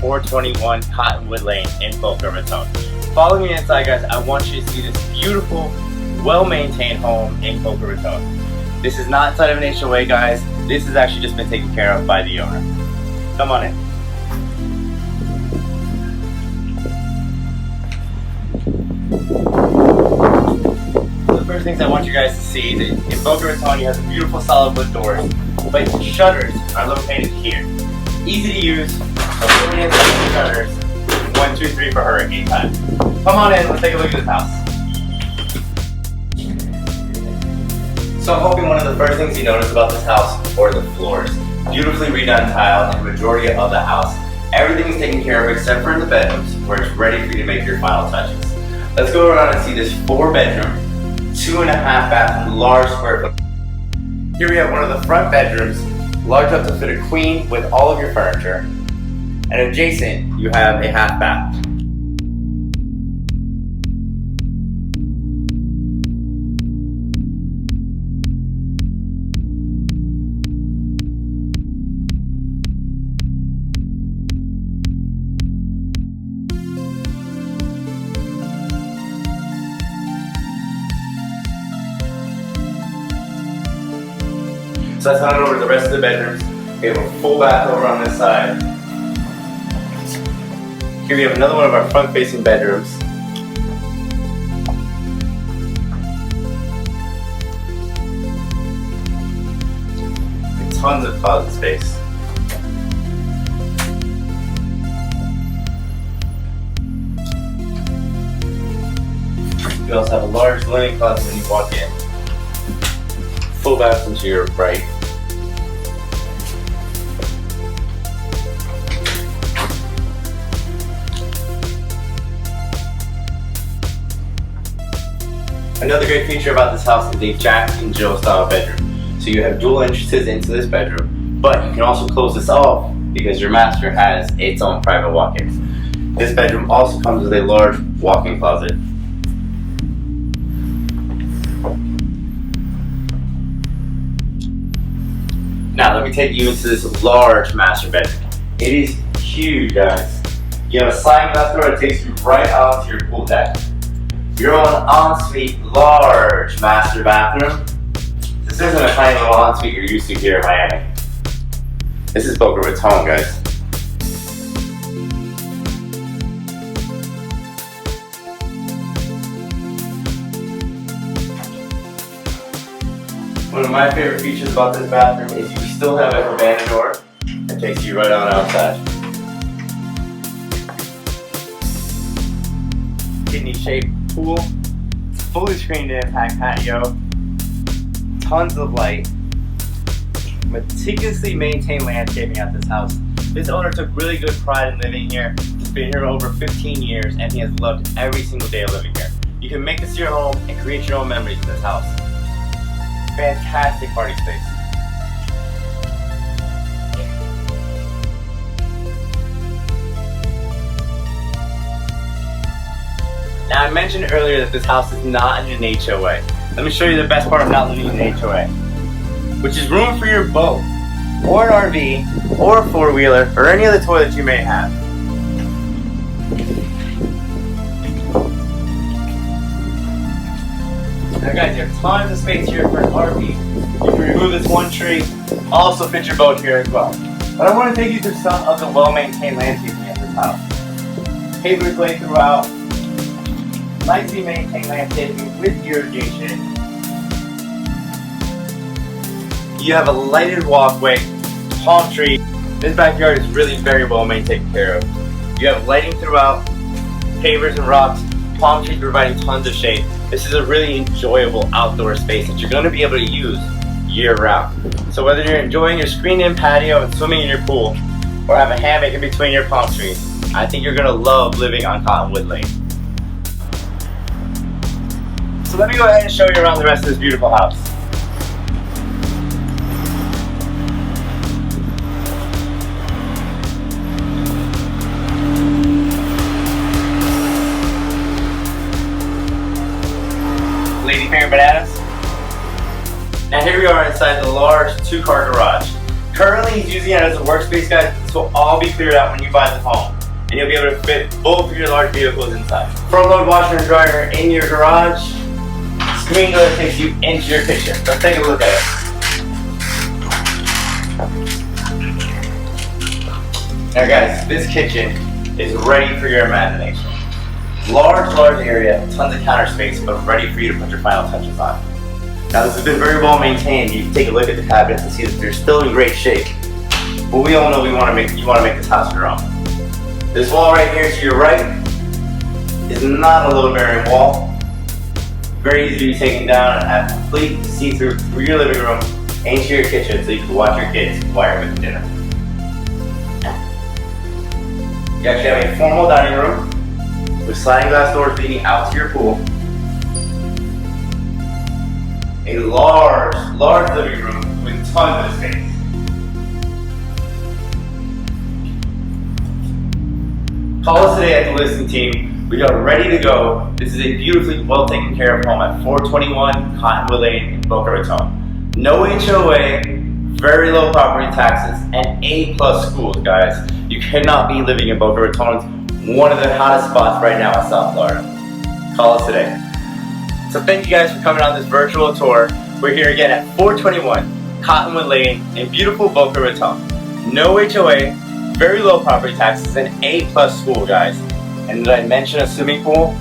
421 Cottonwood Lane in Boca Raton. Follow me inside, guys. I want you to see this beautiful, well-maintained home in Boca Raton. This is not inside of an HOA, guys. This has actually just been taken care of by the owner. Come on in. The first things I want you guys to see is that in Boca Raton you have the beautiful solid wood doors, but the shutters are located here. Easy to use, aluminum shutters, 1, 2, 3 for hurricane time. Come on in, let's take a look at this house. So I'm hoping one of the first things you notice about this house are the floors. Beautifully redone tile in the majority of the house. Everything is taken care of except for in the bedrooms where it's ready for you to make your final touches. Let's go around and see this 4-bedroom, 2.5 bathroom, large square foot. Here we have one of the front bedrooms, large enough to fit a queen with all of your furniture. And adjacent, you have a half bath. So let's head on over to the rest of the bedrooms. We have a full bath over on this side. Here we have another one of our front-facing bedrooms. With tons of closet space. We also have a large linen closet when you walk in. Full bathroom to your right. Another great feature about this house is a Jack and Jill style bedroom. So you have dual entrances into this bedroom, but you can also close this off because your master has its own private walk-ins. This bedroom also comes with a large walk-in closet. Now let me take you into this large master bedroom. It is huge, guys. You have a sliding glass door that takes you right out to your pool deck. Your own ensuite large master bathroom. This isn't a tiny little ensuite you're used to here in Miami. This is Boca Raton, guys. One of my favorite features about this bathroom is you still have a cabana door that takes you right on outside. Kidney-shaped pool, fully screened in impact patio, tons of light, meticulously maintained landscaping at this house. This owner took really good pride in living here. He's been here over 15 years and he has loved every single day of living here. You can make this your home and create your own memories in this house. Fantastic party space. Now I mentioned earlier that this house is not in an HOA. Let me show you the best part of not living in an HOA, which is room for your boat, or an RV, or a 4-wheeler, or any other toy that you may have. Now guys, you have tons of space here for an RV. You can remove this one tree, also fit your boat here as well. But I want to take you through some of the well-maintained landscaping of this house. Pavers laid throughout, nicely maintained landscaping with irrigation. You have a lighted walkway, palm tree. This backyard is really very well taken care of. You have lighting throughout, pavers and rocks, palm trees providing tons of shade. This is a really enjoyable outdoor space that you're going to be able to use year-round. So whether you're enjoying your screened-in patio and swimming in your pool, or have a hammock in between your palm trees, I think you're going to love living on Cottonwood Lane. So let me go ahead and show you around the rest of this beautiful house. Lady favorite bananas? Now here we are inside the large 2-car garage. Currently he's using it as a workspace, guys. This will all be cleared out when you buy the home. and you'll be able to fit both of your large vehicles inside. Front load washer and dryer in your garage. Screen door takes you into your kitchen. Let's take a look at it. Now guys, this kitchen is ready for your imagination. Large area, tons of counter space, but ready for you to put your final touches on. Now this has been very well maintained. You can take a look at the cabinets and see that they're still in great shape. But we all know you want to make this house your own. This wall right here to your right is not a load-bearing wall. Very easy to be taken down and have complete see-through through your living room into your kitchen so you can watch your kids while you're making dinner. You actually have a formal dining room with sliding glass doors leading out to your pool. A large living room with tons of space. Call us today at the listing team. We are ready to go. This is a beautifully well taken care of home at 421 Cotton Ln in Boca Raton. No HOA, very low property taxes, and A+ schools, guys. You cannot be living in Boca Raton, one of the hottest spots right now in South Florida. Call us today. So thank you guys for coming on this virtual tour. We're here again at 421 Cottonwood Lane in beautiful Boca Raton. No HOA, very low property taxes, and A+ school, guys. And did I mention a swimming pool?